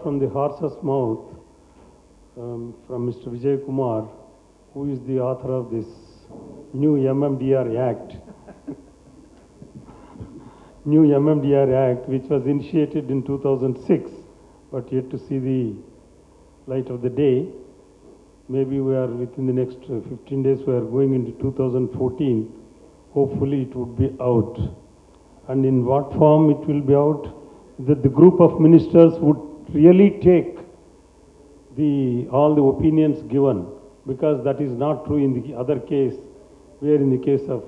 from the horse's mouth from Mr. Vijay Kumar, who is the author of this new MMDR Act. New MMDR Act, which was initiated in 2006, but yet to see the light of the day. Maybe we are within the next 15 days, we are going into 2014. Hopefully it would be out. And in what form it will be out, that the group of ministers would really take all the opinions given, because that is not true in the other case, where in the case of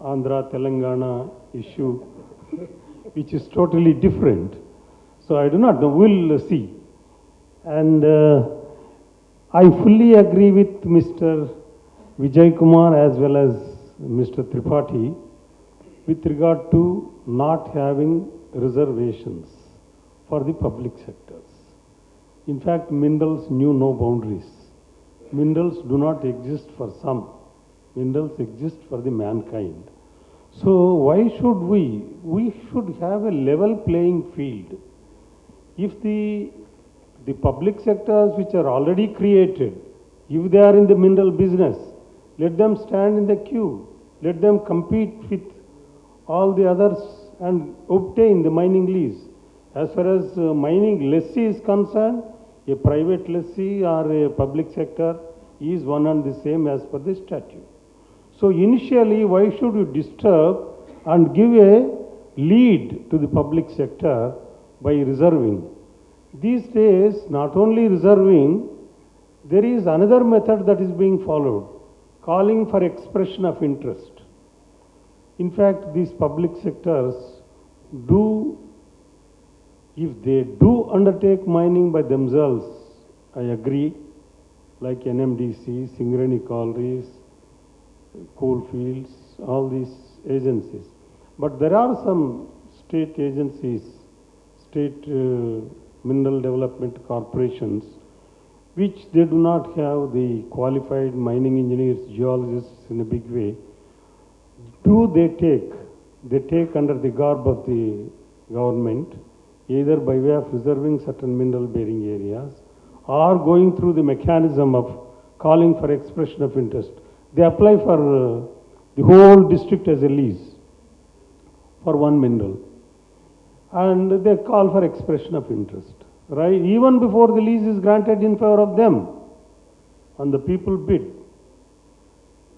Andhra Telangana issue, which is totally different. So I do not know, we'll see. And I fully agree with Mr. Vijay Kumar as well as Mr. Tripathi with regard to not having reservations for the public sectors. In fact, minerals knew no boundaries. Minerals do not exist for some. Minerals exist for the mankind. So why should we should have a level playing field. If the public sectors which are already created, if they are in the mineral business, let them stand in the queue. Let them compete with all the others and obtain the mining lease. As far as mining lessee is concerned, a private lessee or a public sector is one and the same as per the statute. So initially, why should you disturb and give a lead to the public sector by reserving? These days, not only reserving, there is another method that is being followed, calling for expression of interest. In fact, these public sectors do, if they do undertake mining by themselves, I agree, like NMDC, Singareni Collieries, Coalfields, all these agencies. But there are some state agencies, state mineral development corporations, which they do not have the qualified mining engineers, geologists in a big way. They take under the garb of the government, either by way of reserving certain mineral bearing areas or going through the mechanism of calling for expression of interest. They apply for the whole district as a lease for one mineral, and they call for expression of interest, right? Even before the lease is granted in favor of them, and the people bid.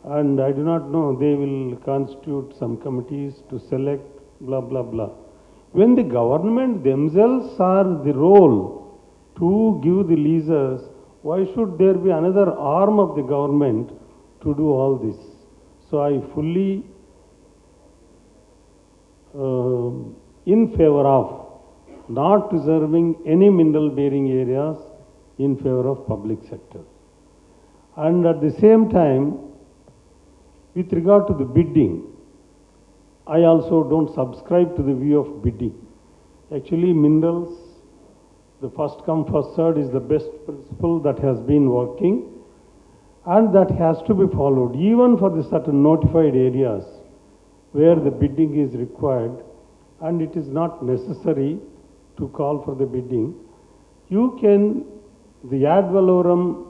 And I do not know, they will constitute some committees to select, blah, blah, blah. When the government themselves are the role to give the leases, why should there be another arm of the government to do all this? So I fully in favor of not reserving any mineral bearing areas in favor of public sector. And at the same time, with regard to the bidding, I also don't subscribe to the view of bidding. Actually, minerals, the first come, first served is the best principle that has been working, and that has to be followed even for the certain notified areas where the bidding is required, and it is not necessary to call for the bidding. You can, the ad valorem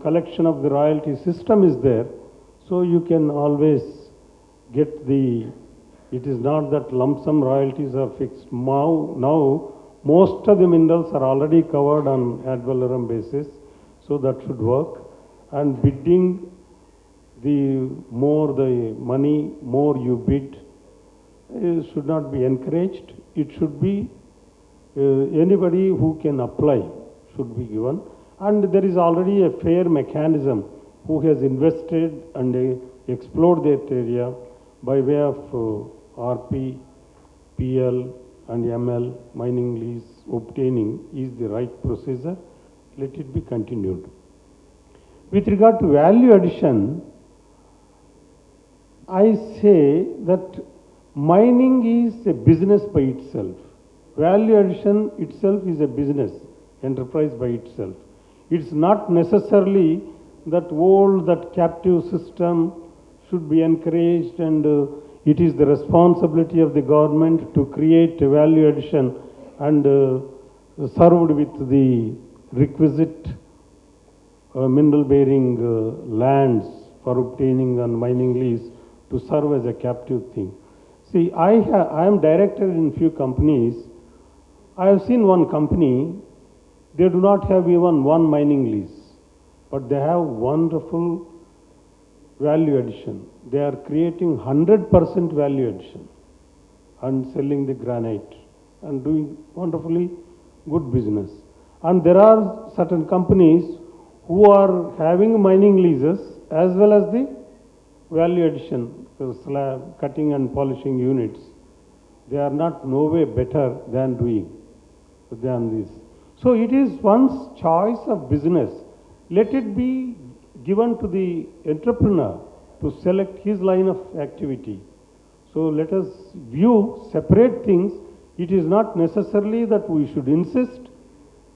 collection of the royalty system is there, so you can always get it is not that lump sum royalties are fixed. Now most of the minerals are already covered on ad valorem basis, so that should work. And bidding, the more the money, more you bid, should not be encouraged. It should be anybody who can apply should be given. And there is already a fair mechanism who has invested and explored that area by way of RP, PL and ML mining lease obtaining is the right procedure. Let it be continued. With regard to value addition, I say that mining is a business by itself. Value addition itself is a business enterprise by itself. It's not necessarily that captive system should be encouraged, and it is the responsibility of the government to create value addition and served with the requisite mineral bearing lands for obtaining and mining lease to serve as a captive thing. See, I am director in few companies. I have seen one company, they do not have even one mining lease, but they have wonderful value addition. They are creating 100% value addition and selling the granite and doing wonderfully good business. And there are certain companies who are having mining leases as well as the value addition, slab, cutting and polishing units. They are not no way better than doing than this. So it is one's choice of business. Let it be given to the entrepreneur to select his line of activity. So let us view separate things. It is not necessarily that we should insist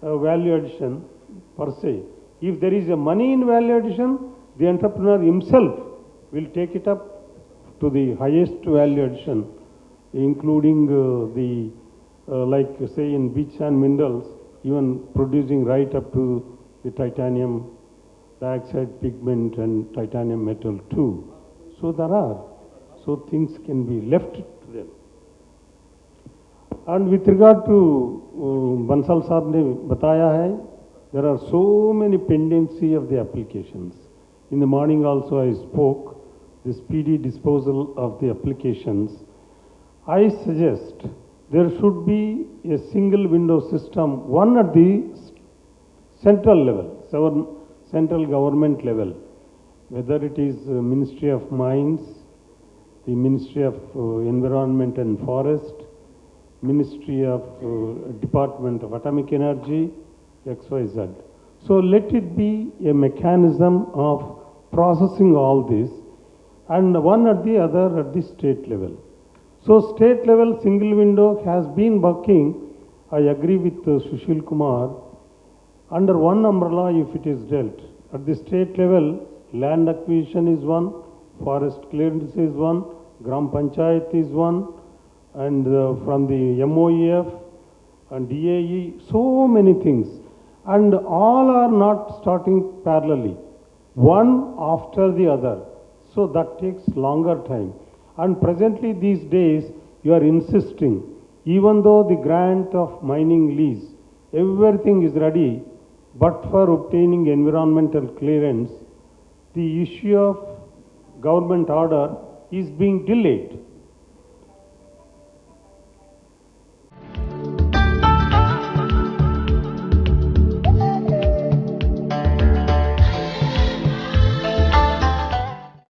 value addition per se. If there is a money in value addition, the entrepreneur himself will take it up to the highest value addition, including like say in beach and minerals, even producing right up to the titanium dioxide pigment and titanium metal too. So there are, so things can be left to them. And with regard to Bansal Saab ne bataya hai, there are so many pendency of the applications. In the morning also I spoke, the speedy disposal of the applications. I suggest there should be a single window system, one at the central level, central government level, whether it is Ministry of Mines, the Ministry of Environment and Forest, Ministry of Department of Atomic Energy, XYZ. So let it be a mechanism of processing all this, and one at the other at the state level. So state level single window has been working, I agree with Sushil Kumar, under one umbrella if it is dealt. At the state level, land acquisition is one, forest clearance is one, Gram Panchayat is one, and from the MOEF and DAE, so many things. And all are not starting parallelly, one after the other. So that takes longer time. And presently these days, you are insisting, even though the grant of mining lease, everything is ready, but for obtaining environmental clearance, the issue of government order is being delayed.